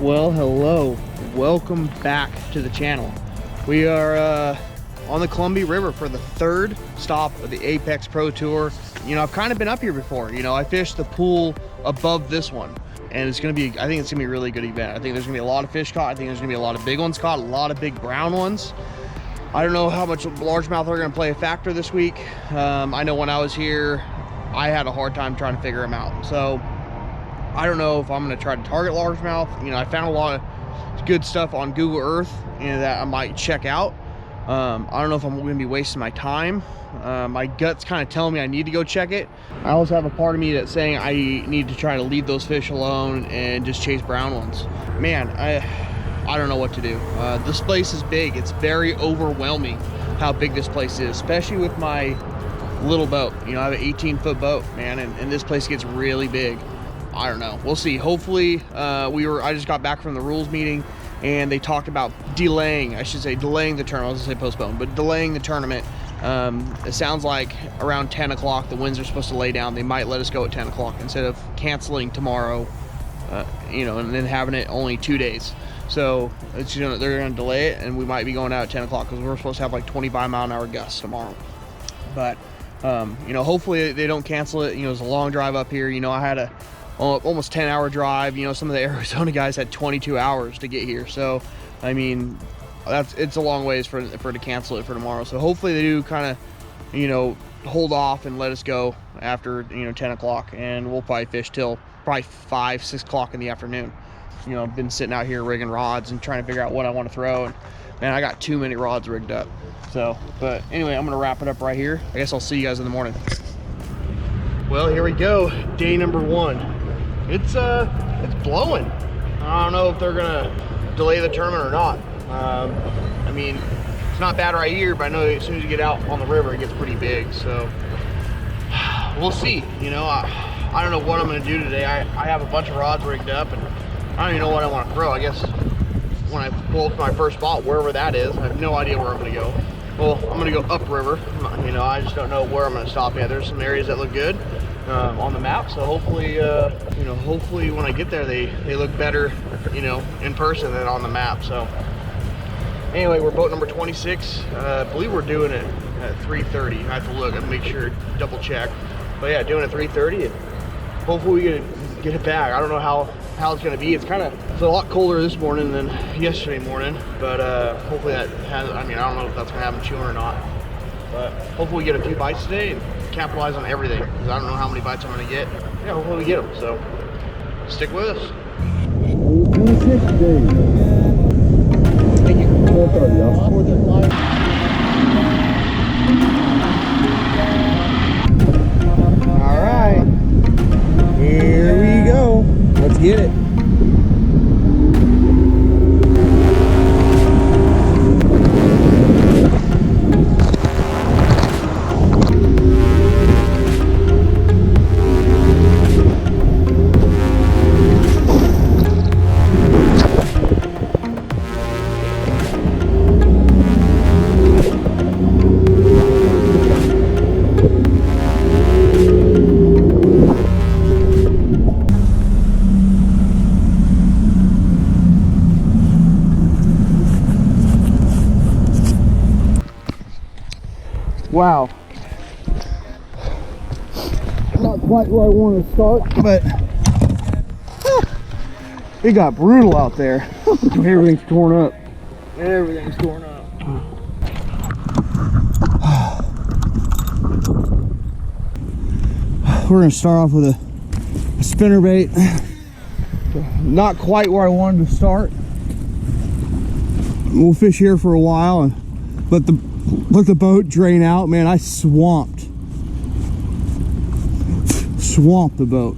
Well, hello, welcome back to the channel. We are on the Columbia River for the third stop of the Apex Pro Tour. You know, I've kind of been up here before. You know, I fished the pool above this one, and it's gonna be, I think it's gonna be a really good event. I think there's gonna be a lot of fish caught. I think there's gonna be a lot of big ones caught, a lot of big brown ones. I don't know how much largemouth are gonna play a factor this week. I know when I was here, I had a hard time trying to figure them out. So I don't know if I'm gonna try to target largemouth. You know, I found a lot of good stuff on Google Earth, you know, that I might check out. I don't know if I'm gonna be wasting my time. My gut's kind of telling me I need to go check it. I also have a part of me that's saying I need to try to leave those fish alone and just chase brown ones. Man, I don't know what to do. This place is big. It's very overwhelming how big this place is, especially with my little boat. You know, I have an 18-foot boat, man, and this place gets really big. I don't know, we'll see. Hopefully, I just got back from the rules meeting and they talked about delaying, I should say delaying the tournament. I was gonna say postpone, but delaying the tournament. It sounds like around 10 o'clock the winds are supposed to lay down. They might let us go at 10 o'clock instead of canceling tomorrow, you know, and then having it only 2 days. So it's, you know, they're gonna delay it and we might be going out at 10 o'clock because we're supposed to have like 25-mile-an-hour gusts tomorrow. But you know, hopefully they don't cancel it. You know, it's a long drive up here. You know, I had a almost 10-hour drive. You know, some of the Arizona guys had 22 hours to get here. So I mean, it's a long ways for to cancel it for tomorrow. So hopefully they do kind of, you know, hold off and let us go after, you know, 10 o'clock, and we'll probably fish till probably 5, 6 o'clock in the afternoon. You know, I've been sitting out here rigging rods and trying to figure out what I want to throw, and man, I got too many rods rigged up. So, but anyway, I'm gonna wrap it up right here. I guess I'll see you guys in the morning. Well, here we go, day number 1. It's blowing. I don't know if they're gonna delay the tournament or not. I mean, it's not bad right here, but I know as soon as you get out on the river, it gets pretty big. So we'll see. You know, I don't know what I'm gonna do today. I have a bunch of rods rigged up, and I don't even know what I want to throw. I guess when I pull up my first spot, wherever that is, I have no idea where I'm gonna go. Well, I'm gonna go upriver. You know, I just don't know where I'm gonna stop yet. There's some areas that look good on the map, so hopefully, you know, hopefully when I get there, they look better, you know, in person than on the map. So anyway, we're boat number 26. I believe we're doing it at 3:30. I have to look and make sure, double check. But yeah, doing it at 3:30, and hopefully we get it back. I don't know how it's gonna be. It's a lot colder this morning than yesterday morning, but hopefully that has, I mean, I don't know if that's gonna happen chewing or not, but hopefully we get a few bites today and capitalize on everything, because I don't know how many bites I'm gonna get. Yeah, hopefully we get them, so stick with us. 26 days. Thank you. 4:30, yeah. 4:35. All right, here we go. Let's get it. Wow. Not quite where I want to start, but it got brutal out there. Everything's torn up. Everything's torn up. We're gonna start off with a spinnerbait. Not quite where I wanted to start. We'll fish here for a while and let the boat drain out. Man, I swamped the boat.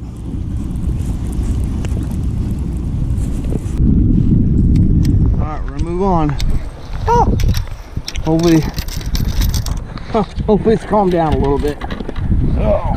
All right, we're gonna move on. Oh, hopefully it's calmed down a little bit. Oh.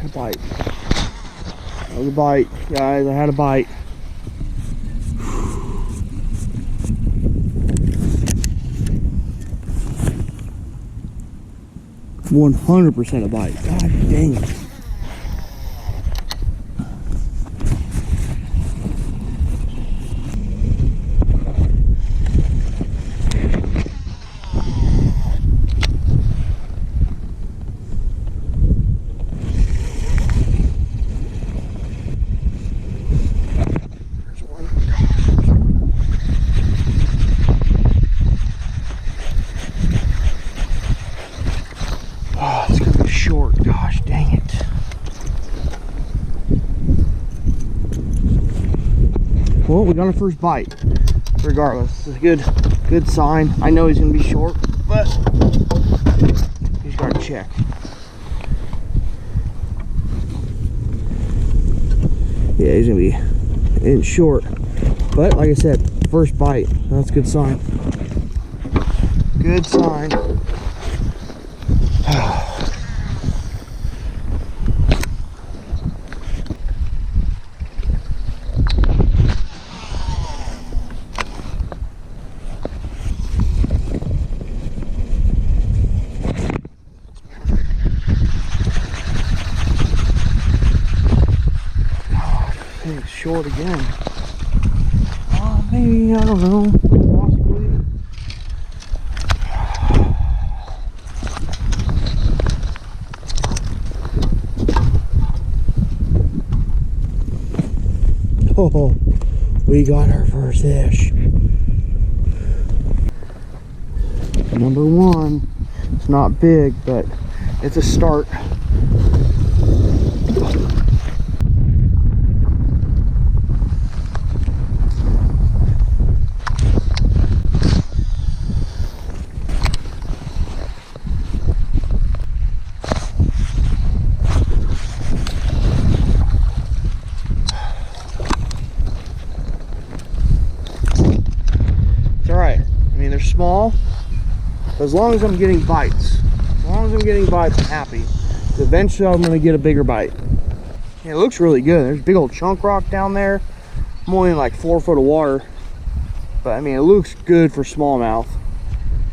a bite. That was a bite, guys. I had a bite. 100% a bite. God dang it. Oh, it's gonna be short. Gosh dang it. Well, we got our first bite. Regardless, it's a good sign. I know he's gonna be short, but he's gotta check. Yeah, he's gonna be in short. But like I said, first bite. That's a good sign. Good sign. It's short again. Oh, maybe, I don't know. Possibly. Oh, we got our first fish. Number one. It's not big, but it's a start. They're small, but as long as I'm getting bites, I'm happy. Eventually I'm gonna get a bigger bite. Yeah, it looks really good. There's a big old chunk rock down there. I'm only in like 4 foot of water, but I mean, it looks good for smallmouth.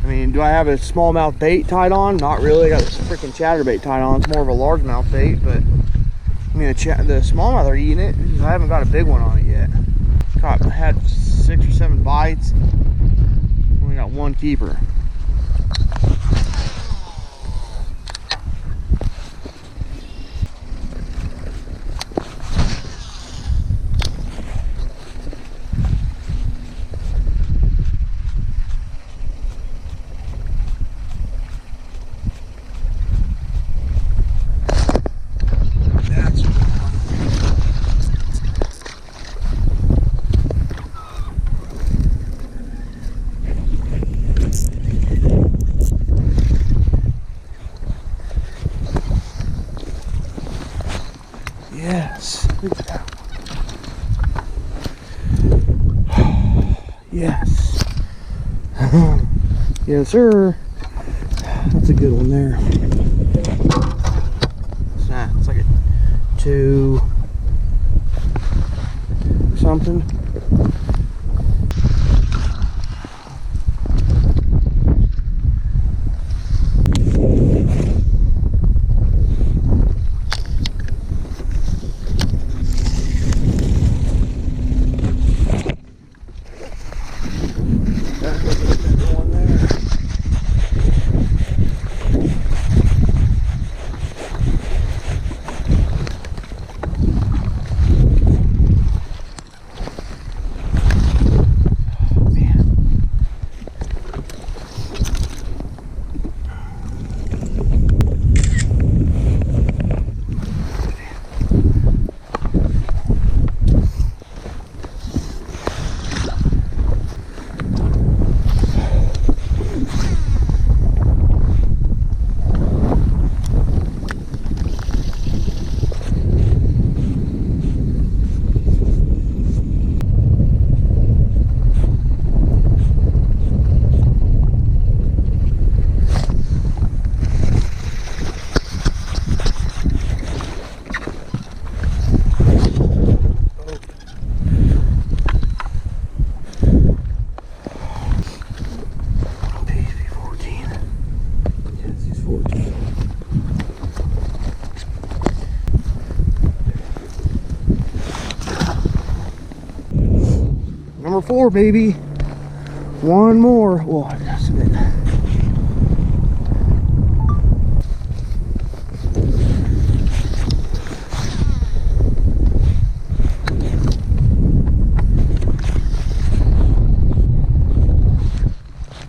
I mean, do I have a smallmouth bait tied on? Not really. I got this freaking chatterbait tied on. It's more of a largemouth bait, but I mean, the smallmouth are eating it. I haven't got a big one on it yet. Had 6 or 7 bites. We got one keeper. That's yes. Yes. Yes, sir. That's a good one there. It's like a 2 something. 4, baby. One more. Whoa, that's a bit.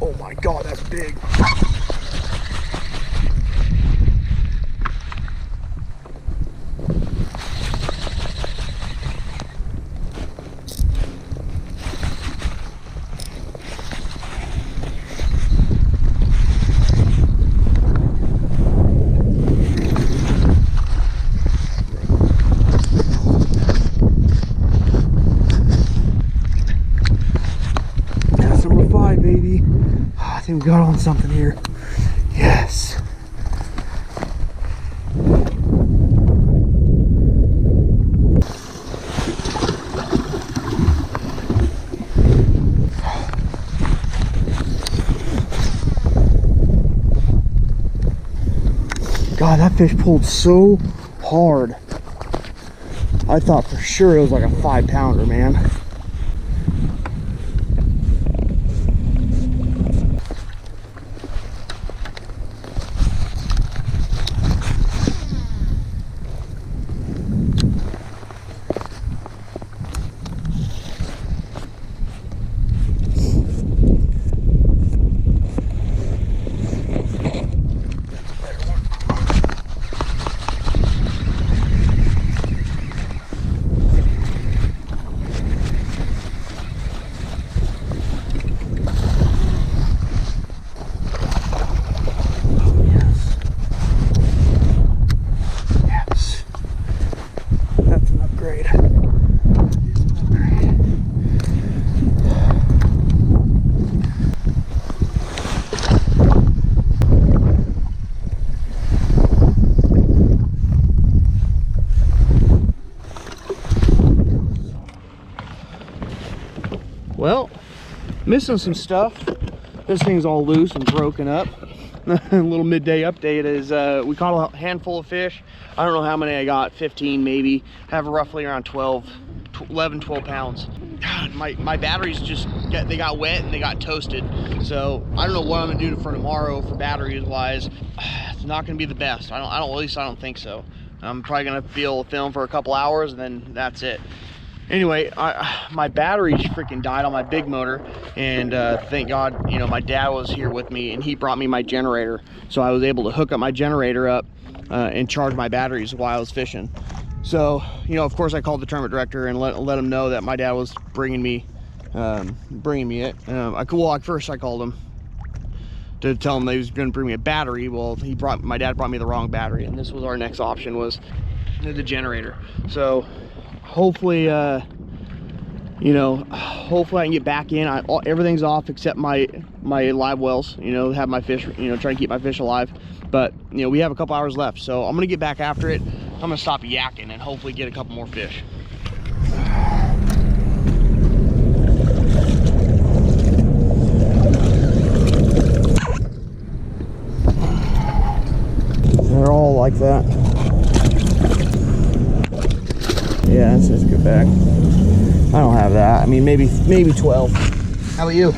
Oh my God, that's big. That's number 5, baby. I think we got on something here. Yes. God, that fish pulled so hard. I thought for sure it was like a 5-pounder, man. Well, missing some stuff. This thing's all loose and broken up. A little midday update is we caught a handful of fish. I don't know how many I got, 15 maybe. I have roughly around 12 pounds. God, my batteries just they got wet and they got toasted. So I don't know what I'm gonna do for tomorrow for batteries wise. It's not gonna be the best. At least I don't think so. I'm probably gonna be able to film for a couple hours and then that's it. Anyway, my battery freaking died on my big motor, and thank God, you know, my dad was here with me and he brought me my generator, so I was able to hook up my generator up and charge my batteries while I was fishing. So, you know, of course I called the tournament director and let him know that my dad was bringing me it. First I called him to tell him that he was going to bring me a battery. Well, my dad brought me the wrong battery, and this was our next option, was the generator. So hopefully you know, hopefully I can get back in. Everything's off except my live wells, you know, have my fish, you know, try to keep my fish alive. But you know, we have a couple hours left, so I'm gonna get back after it. I'm gonna stop yakking and hopefully get a couple more fish. They're all like that. Yeah, let's just get back. I don't have that. I mean, maybe 12. How about you?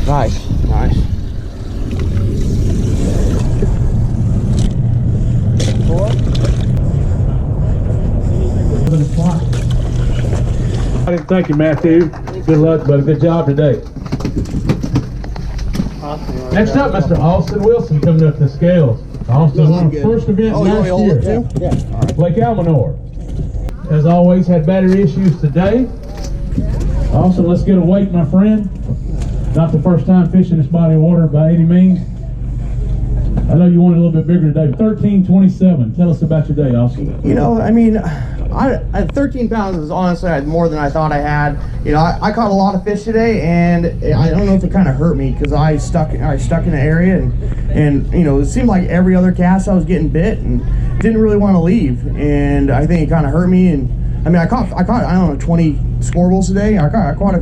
Nice, nice. Thank you, Matthew. Good luck, buddy. Good job today. Next up, Mr. Austin Wilson coming up the scales. Austin won the first event last year. Yeah. Lake Almanor. As always, had battery issues today. Austin, let's get a weight, my friend. Not the first time fishing this body of water by any means. I know you wanted a little bit bigger today. 1327. Tell us about your day, Austin. You know, I mean, 13 pounds is honestly more than I thought I had. You know, I caught a lot of fish today, and I don't know if it kind of hurt me because I stuck in the area, and you know, it seemed like every other cast I was getting bit and didn't really want to leave, and I think it kind of hurt me. And I mean, I caught I don't know, 20 squirrels today. I caught quite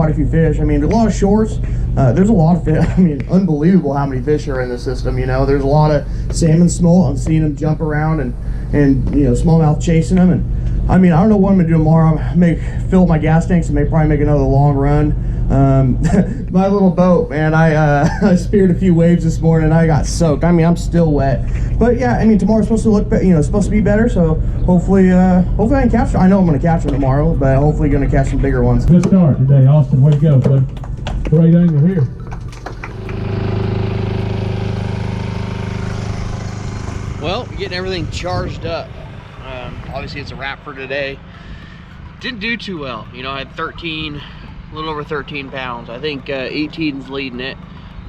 a few fish. I mean, a lot of shorts. There's a lot of fish. I mean, unbelievable how many fish are in the system. You know, there's a lot of salmon smolt. I'm seeing them jump around and you know, smallmouth chasing them, and I mean, I don't know what I'm gonna do tomorrow. I may fill up my gas tanks and probably make another long run. My little boat, man, I speared a few waves this morning and I got soaked. I mean, I'm still wet. But yeah, I mean, tomorrow's supposed to look, supposed to be better. So hopefully I can catch them. I know I'm gonna catch them tomorrow, but hopefully gonna catch some bigger ones. Good start today, Austin. Way to go, bud. Great angle here. Well, getting everything charged up. Obviously it's a wrap for today. Didn't do too well. You know, I had 13, a little over 13 pounds. I think 18's leading it.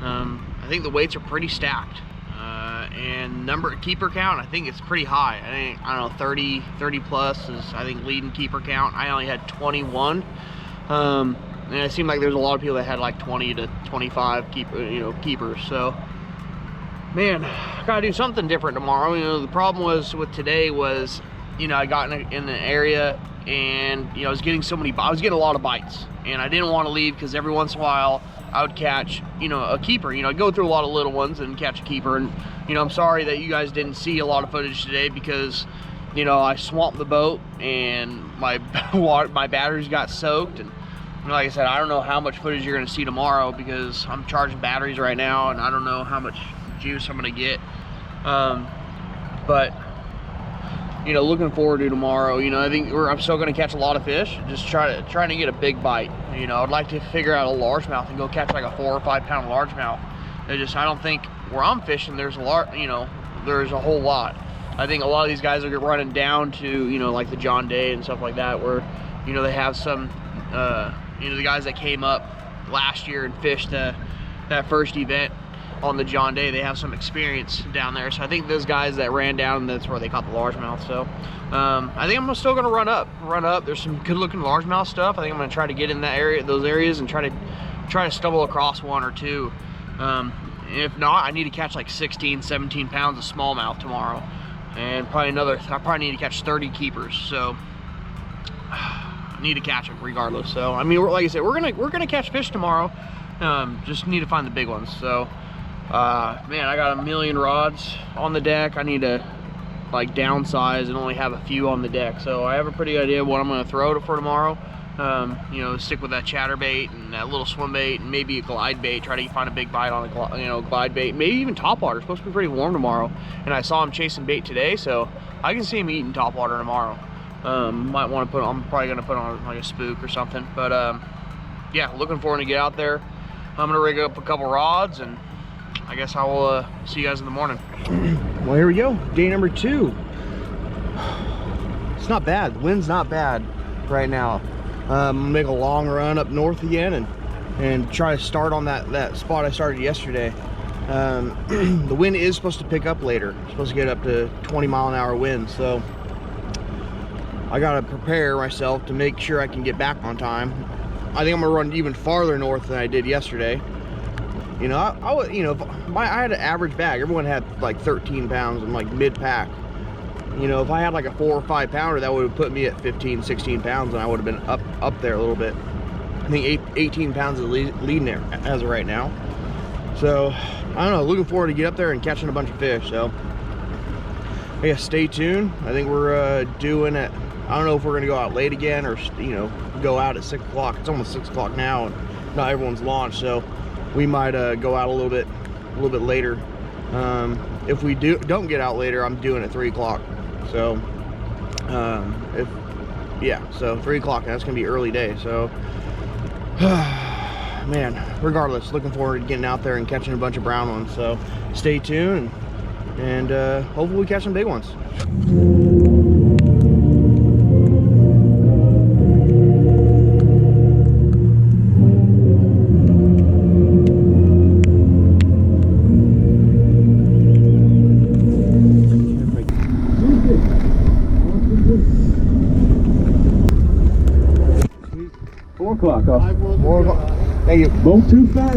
I think the weights are pretty stacked. And keeper count, I think it's pretty high. I don't know, 30 plus is, I think, leading keeper count. I only had 21. And it seemed like there's a lot of people that had like 20 to 25 keepers. So, man, I gotta do something different tomorrow. You know, the problem was with today was, you know, I got in an area and, you know, I was getting a lot of bites, and I didn't want to leave because every once in a while I would catch, you know, a keeper. You know, I'd go through a lot of little ones and catch a keeper. And, you know, I'm sorry that you guys didn't see a lot of footage today because, you know, I swamped the boat and my batteries got soaked. And like I said, I don't know how much footage you're going to see tomorrow because I'm charging batteries right now and I don't know how much juice I'm going to get. But, you know, looking forward to tomorrow. You know, I think I'm still going to catch a lot of fish, just trying to get a big bite. You know, I'd like to figure out a largemouth and go catch like a 4 or 5 pound largemouth. I don't think where I'm fishing there's there's a whole lot. I think a lot of these guys are running down to, you know, like the John Day and stuff like that, where, you know, they have some you know, the guys that came up last year and fished that first event on the John Day, they have some experience down there. So I think those guys that ran down, that's where they caught the largemouth. So I think I'm still going to run up. There's some good looking largemouth stuff. I think I'm going to try to get in those areas and try to stumble across one or two. If not, I need to catch like 16, 17 pounds of smallmouth tomorrow, and I probably need to catch 30 keepers. So I need to catch them regardless. So I mean, like I said, we're gonna catch fish tomorrow. Just need to find the big ones. So man, I got a million rods on the deck. I need to like downsize and only have a few on the deck. So I have a pretty good idea of what I'm going to throw for tomorrow. You know, stick with that chatterbait and that little swim bait and maybe a glide bait. Try to find a big bite on a glide bait. Maybe even topwater. It's supposed to be pretty warm tomorrow, and I saw him chasing bait today, so I can see him eating topwater tomorrow. Might want to I'm probably going to put on like a spook or something. But yeah, looking forward to get out there. I'm going to rig up a couple rods, and I guess I will see you guys in the morning. Well, here we go. Day number 2. It's not bad. The wind's not bad right now. I'm gonna make a long run up north again and try to start on that spot I started yesterday. The wind is supposed to pick up later. It's supposed to get up to 20-mile-an-hour wind, so I gotta prepare myself to make sure I can get back on time. I think I'm gonna run even farther north than I did yesterday. You know, I had an average bag. Everyone had like 13 pounds and like mid-pack. You know, if I had like a 4 or 5 pounder, that would have put me at 15, 16 pounds, and I would have been up there a little bit. I think 18 pounds is leading there as of right now. So, I don't know, looking forward to get up there and catching a bunch of fish. So, I guess stay tuned. I think we're doing it. I don't know if we're gonna go out late again or, you know, go out at 6 o'clock. It's almost 6 o'clock now, and not everyone's launched, so we might go out a little bit later. If we don't get out later, I'm doing it at 3 o'clock. So, so 3 o'clock, that's gonna be early day. So, man, regardless, looking forward to getting out there and catching a bunch of brown ones. So, stay tuned, and hopefully we catch some big ones. Thank you. Boat 25.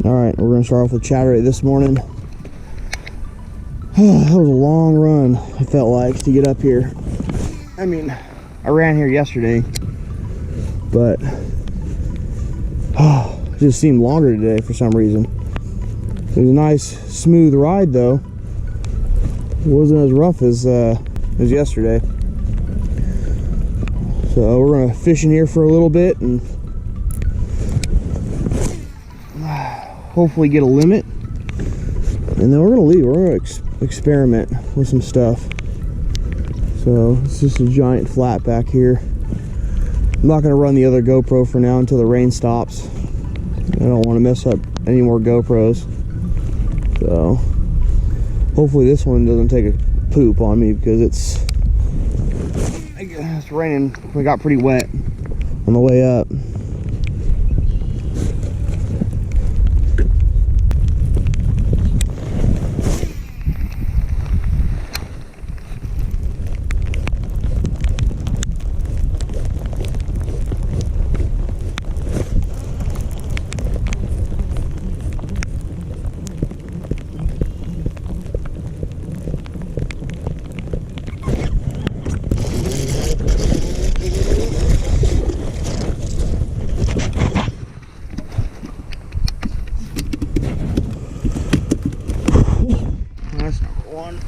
All right, we're gonna start off with chatterbait this morning. That was a long run, it felt like, to get up here. I mean, I ran here yesterday, but it just seemed longer today for some reason. It was a nice, smooth ride though. It wasn't as rough as yesterday. So we're gonna fish in here for a little bit and hopefully get a limit, and then we're gonna leave. We're gonna experiment with some stuff. So it's just a giant flat back here. I'm not gonna run the other GoPro for now until the rain stops. I don't want to mess up any more GoPros. So hopefully this one doesn't take a poop on me, because it's raining. We got pretty wet on the way up. That's number one.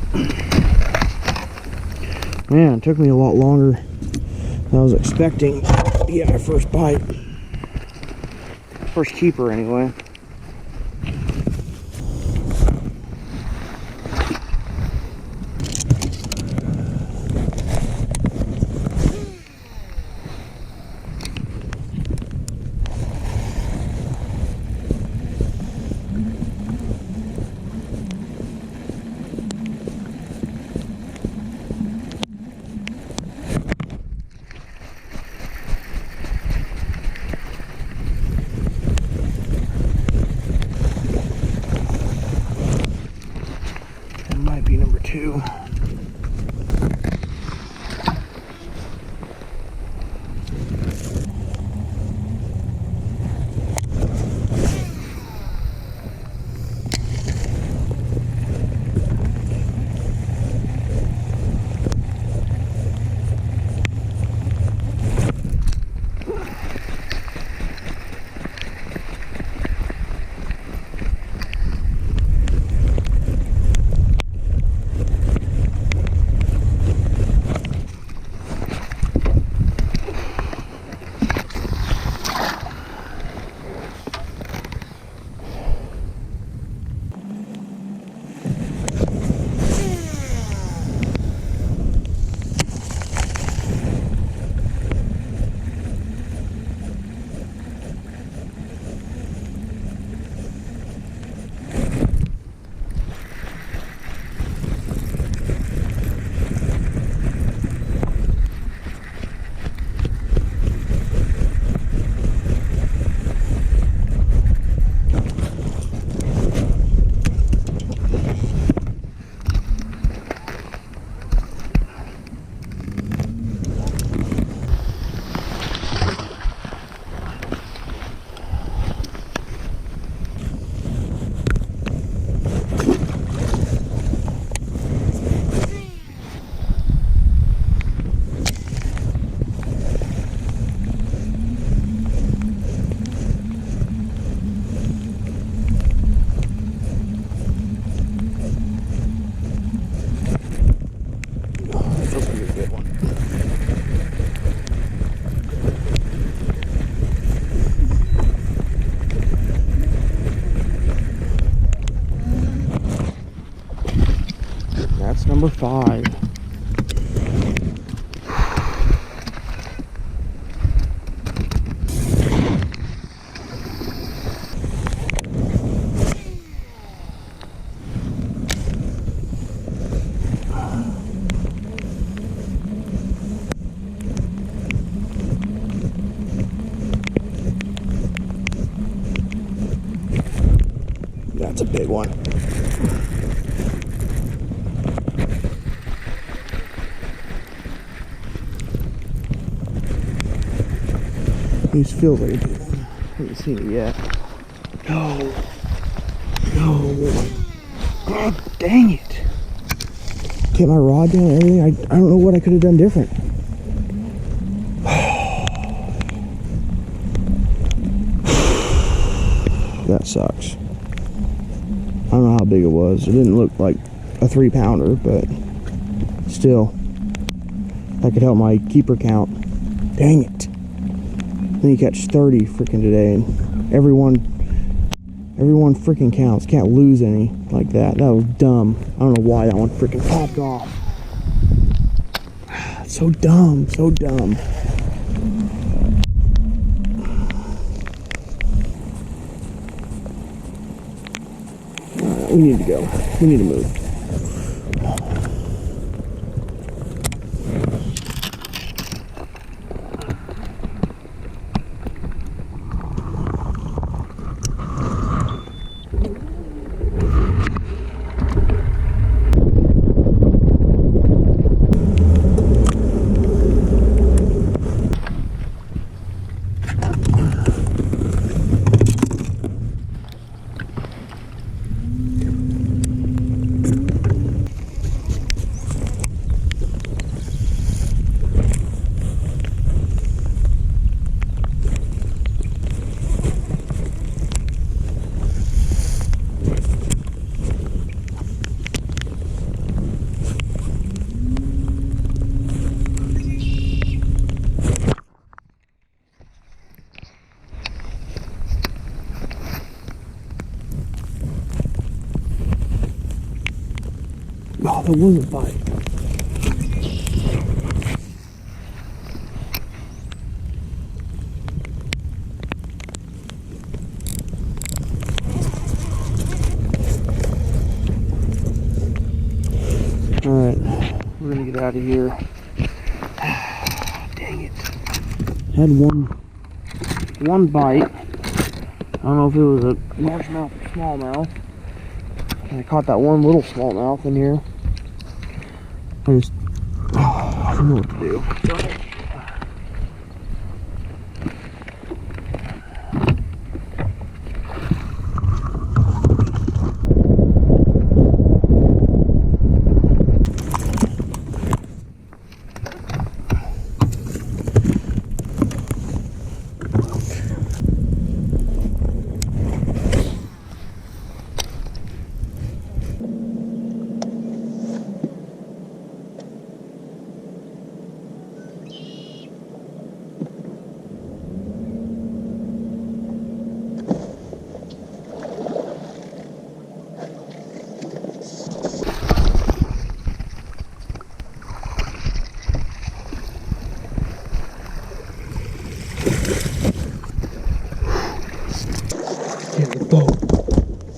Man, it took me a lot longer than I was expecting to get my first bite. First keeper, anyway. Might be number two. That's number 5. That's a big one. These feels like a big one. I haven't seen it yet. No. No. God dang it. Get my rod down and everything. I don't know what I could have done different. That sucks. I don't know how big it was. It didn't look like a 3-pounder, but still, that could help my keeper count. Dang it. Then you catch 30 freaking today, and everyone freaking counts. Can't lose any like that. That was dumb. I don't know why that one freaking popped off. So dumb, so dumb. We need to go. We need to move. Oh, there was a bite. Alright, we're gonna get out of here. Dang it. Had one bite. I don't know if it was a largemouth or smallmouth. I caught that one little smallmouth in here. I don't know what to do.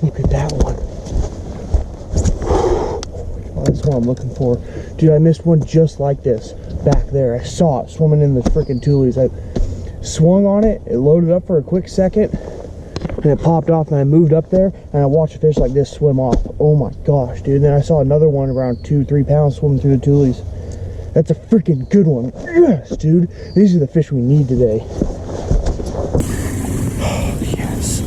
Look at that one. Oh, that's what I'm looking for. Dude, I missed one just like this back there. I saw it swimming in the freaking tulies. I swung on it, it loaded up for a quick second, and it popped off, and I moved up there, and I watched a fish like this swim off. Oh my gosh, dude. And then I saw another one around 2-3 pounds swimming through the tulies. That's a freaking good one. Yes, dude. These are the fish we need today. Yes.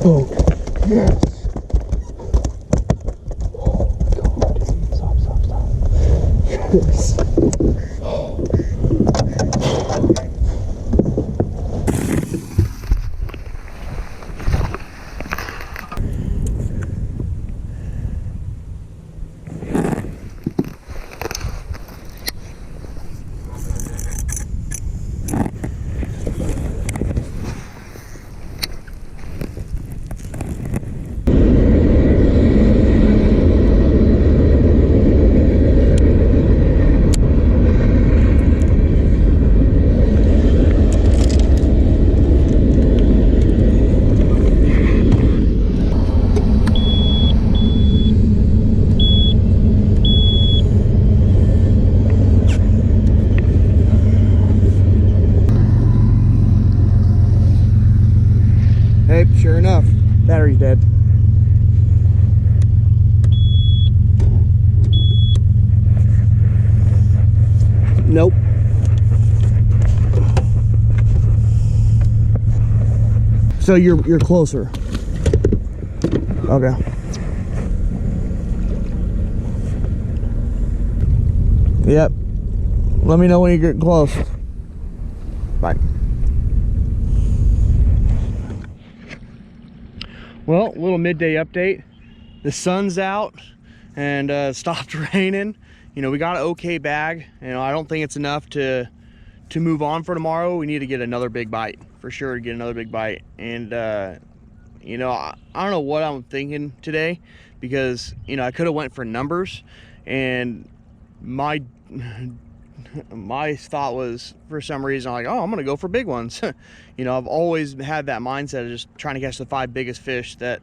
Oh, yes. Oh, God, dude. Stop. Yes. Battery's dead. Nope. So you're closer. Okay. Yep. Let me know when you get close. Bye. Well, a little midday update. The sun's out and stopped raining. You know, we got an okay bag. You know, I don't think it's enough to move on for tomorrow. We need to get another big bite for sure. To get another big bite, and you know, I don't know what I'm thinking today, because you know I could have went for numbers, and my thought was, for some reason, I'm like, oh, I'm gonna go for big ones. You know, I've always had that mindset of just trying to catch the 5 biggest fish that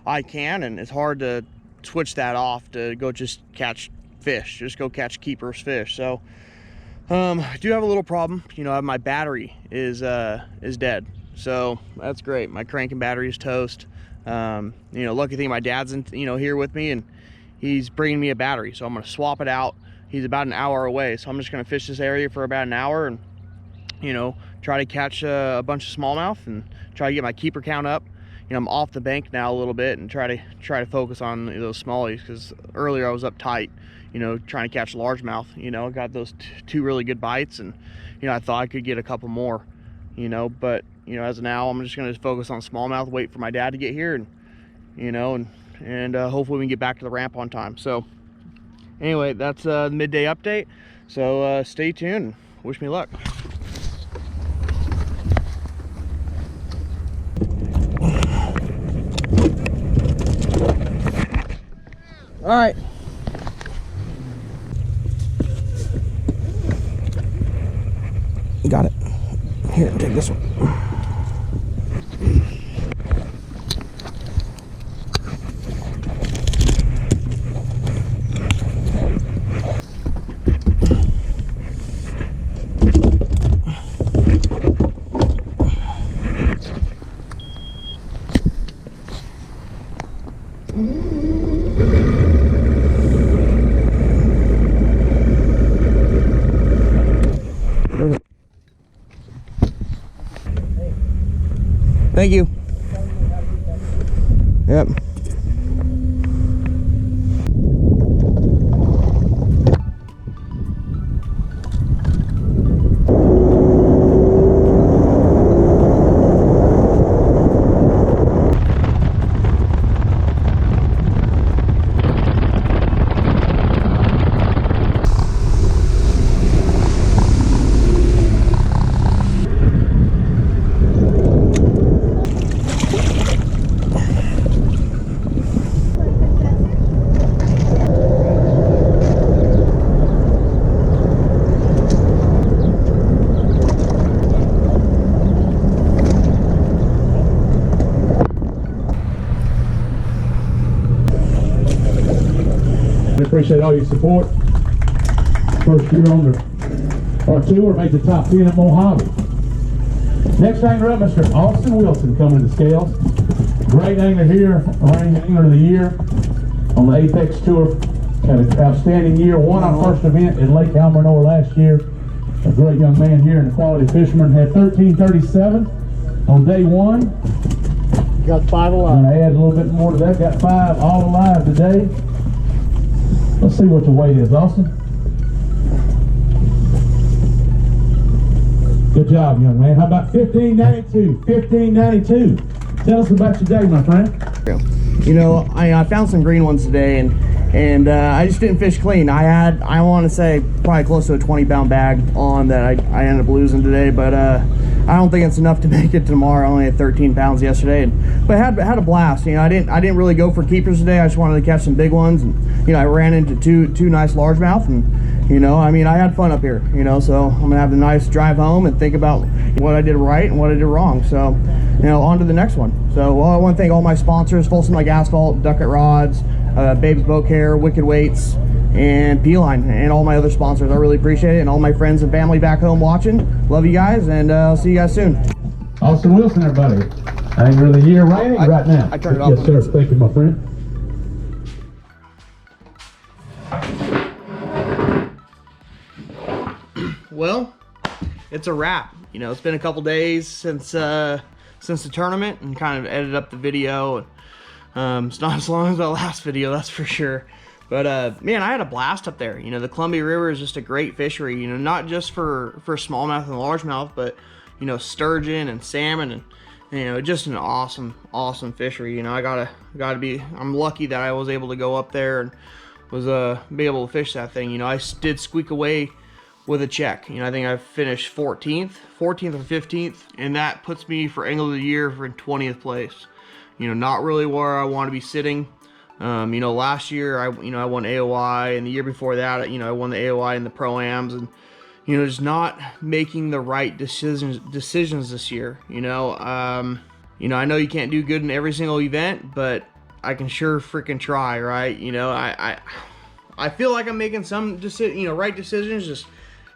I can, and it's hard to switch that off to go just catch fish, just go catch keepers fish. So I do have a little problem. You know, my battery is dead, so that's great. My cranking battery is toast. You know, lucky thing my dad's here with me, and he's bringing me a battery, so I'm gonna swap it out. He's about an hour away, so I'm just gonna fish this area for about an hour and, you know, try to catch a bunch of smallmouth and try to get my keeper count up. You know, I'm off the bank now a little bit and try to focus on those smallies, because earlier I was up tight, you know, trying to catch largemouth. You know, got those 2 really good bites, and you know, I thought I could get a couple more, you know, but you know, as of now, I'm just gonna focus on smallmouth, wait for my dad to get here, and you know, and hopefully we can get back to the ramp on time. So anyway, that's the midday update. So stay tuned. Wish me luck. All right. Got it. Here, take this one. Thank you. Yep. Appreciate all your support. First year on our tour, made the top 10 at Mojave. Next angler up, Mr. Austin Wilson, coming to the scales. Great angler here, reigning angler of the year on the Apex Tour. Had an outstanding year. Won our first event in Lake Almanor last year. A great young man here and a quality fisherman. Had 1337 on day 1. Got 5 alive. I'm gonna add a little bit more to that. Got 5 all alive today. Let's see what the weight is, Austin. Good job, young man. How about 1592? 1592. Tell us about your day, my friend. You know, I found some green ones today, and I just didn't fish clean. I want to say probably close to a 20-pound bag on that I ended up losing today, but I don't think it's enough to make it tomorrow. I only had 13 pounds yesterday, but had a blast. You know, I didn't really go for keepers today. I just wanted to catch some big ones, and you know, I ran into two nice largemouth, and you know, I mean, I had fun up here. You know, so I'm gonna have a nice drive home and think about what I did right and what I did wrong. So, you know, on to the next one. So, well, I want to thank all my sponsors: Folsom Lake Asphalt, Duckett Rods, Babes Boat Care, Wicked Weights, and P-Line, and all my other sponsors. I really appreciate it, and all my friends and family back home watching. Love you guys, and I'll see you guys soon. Austin Wilson, everybody. I ain't really hear raining right now. I turned it off. Yes, sir. Thank you, my friend. Well, it's a wrap. You know, it's been a couple days since the tournament, and kind of edited up the video. It's not as long as my last video, that's for sure. But man, I had a blast up there. You know, the Columbia River is just a great fishery. You know, not just for smallmouth and largemouth, but you know, sturgeon and salmon, and you know, just an awesome fishery. You know, I'm lucky that I was able to go up there and was be able to fish that thing. You know, I did squeak away with a check. You know, I think I finished 14th or 15th, and that puts me for Angler of the Year for 20th place. You know, not really where I want to be sitting. You know, last year I won AOI, and the year before that, you know, I won the AOI and the Pro-Ams, and you know, just not making the right decisions this year. You know, I know you can't do good in every single event, but I can sure freaking try, right? You know, I feel like I'm making some right decisions. Just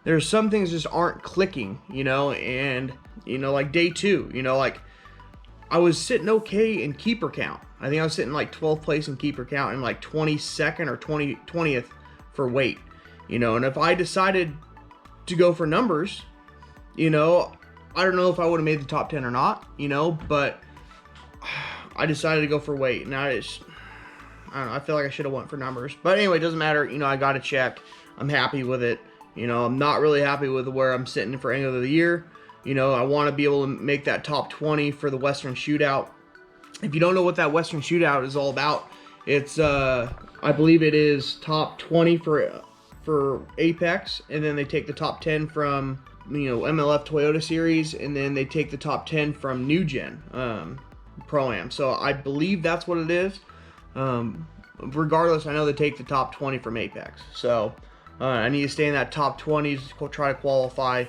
there's some things just aren't clicking, you know, and you know, like day 2, you know, like I was sitting okay in keeper count. I think I was sitting like 12th place in keeper count and like 22nd or 20th for weight, you know. And if I decided to go for numbers, you know, I don't know if I would have made the top 10 or not, you know, but I decided to go for weight. Now I don't know, I feel like I should have went for numbers, but anyway, it doesn't matter. You know, I got a check. I'm happy with it. You know, I'm not really happy with where I'm sitting for Angler of the Year. You know, I want to be able to make that top 20 for the Western Shootout. If you don't know what that Western Shootout is all about, it's I believe it is top 20 for Apex, and then they take the top 10 from, you know, MLF Toyota Series, and then they take the top 10 from New Gen Pro-Am. So I believe that's what it is. Regardless, I know they take the top 20 from Apex. So I need to stay in that top 20 to try to qualify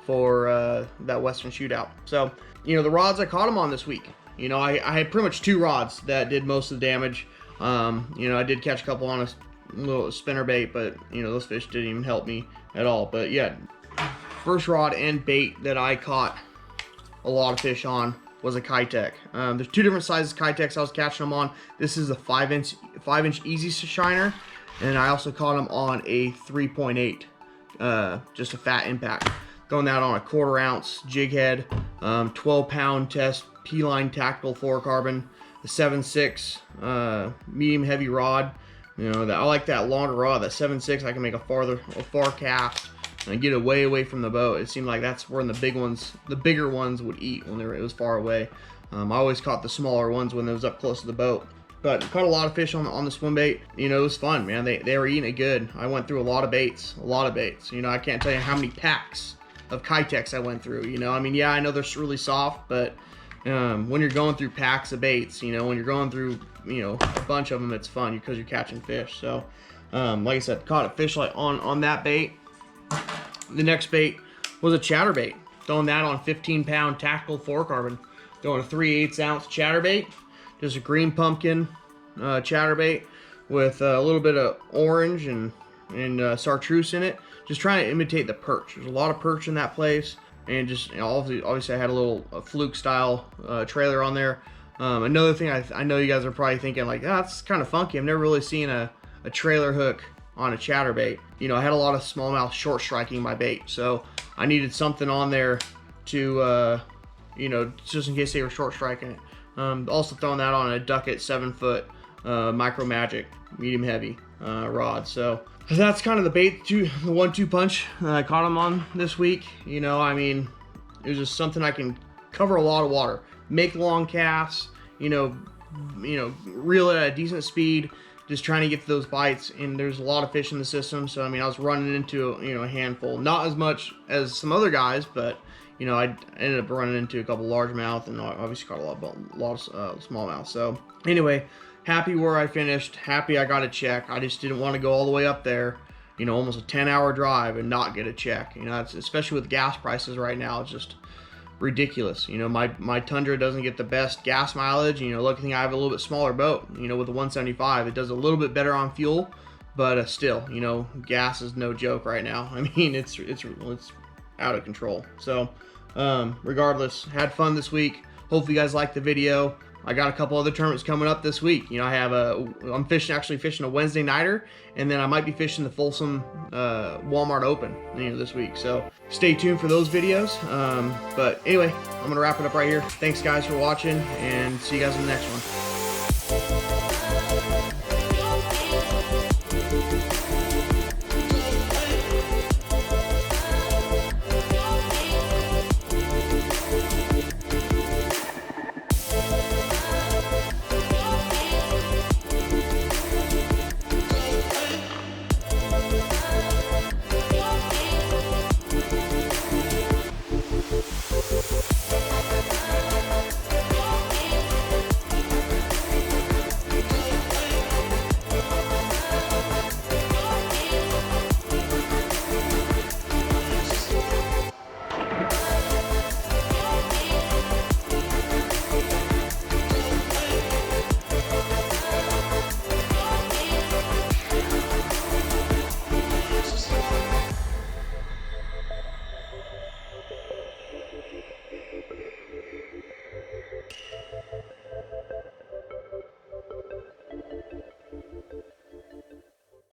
for that Western Shootout. So, you know, the rods I caught them on this week, you know, I had pretty much 2 rods that did most of the damage. You know, I did catch a couple on a little spinner bait, but you know, those fish didn't even help me at all. But yeah, first rod and bait that I caught a lot of fish on was a Keitech. There's 2 different sizes Keitechs I was catching them on. This is a 5-inch easy shiner, and I also caught them on a 3.8, just a fat impact. Throwing that on a 1/4 ounce jig head, 12-pound test P-line tactical fluorocarbon, the 7.6 medium heavy rod. You know, I like that longer rod. That 7.6, I can make a far cast and get it way away from the boat. It seemed like that's where the bigger ones would eat when it was far away. I always caught the smaller ones when it was up close to the boat. But caught a lot of fish on the swim bait. You know, it was fun, man. They were eating it good. I went through a lot of baits. You know, I can't tell you how many packs of Keitechs I went through. You know, I mean, yeah, I know they're really soft, but when you're going through packs of baits, you know, when you're going through, you know, a bunch of them, it's fun because you're catching fish. So, like I said, caught a fish like on that bait. The next bait was a chatterbait. Throwing that on 15-pound tactical fluorocarbon. Throwing a 3/8 ounce chatterbait. Just a green pumpkin chatterbait with a little bit of orange and chartreuse in it. Just trying to imitate the perch. There's a lot of perch in that place, and just, you know, obviously I had a little fluke style trailer on there. Another thing I know you guys are probably thinking like, that's kind of funky. I've never really seen a trailer hook on a chatterbait. You know, I had a lot of smallmouth short striking my bait, so I needed something on there to you know, just in case they were short striking it. Also throwing that on a Duckett 7-foot Micro Magic medium heavy rod. So that's kind of the bait, the 1-2 punch that I caught them on this week. You know, I mean, it was just something I can cover a lot of water, make long casts, you know, reel it at a decent speed, just trying to get to those bites. And there's a lot of fish in the system, so I mean, I was running into, you know, a handful, not as much as some other guys, but you know, I ended up running into a couple largemouth, and obviously caught a lot of smallmouth. So anyway, happy where I finished, happy I got a check. I just didn't want to go all the way up there, you know, almost a 10-hour drive and not get a check. You know, it's, especially with gas prices right now, it's just ridiculous. You know, my Tundra doesn't get the best gas mileage. You know, lucky thing I have a little bit smaller boat. You know, with the 175, it does a little bit better on fuel, but still, you know, gas is no joke right now. I mean, it's out of control. So regardless, had fun this week. hopefully you guys liked the video. I got a couple other tournaments coming up this week. You know, I'm actually fishing a Wednesday nighter, and then I might be fishing the Folsom Walmart Open, you know, this week. So stay tuned for those videos. But anyway, I'm gonna wrap it up right here. Thanks guys for watching, and see you guys in the next one.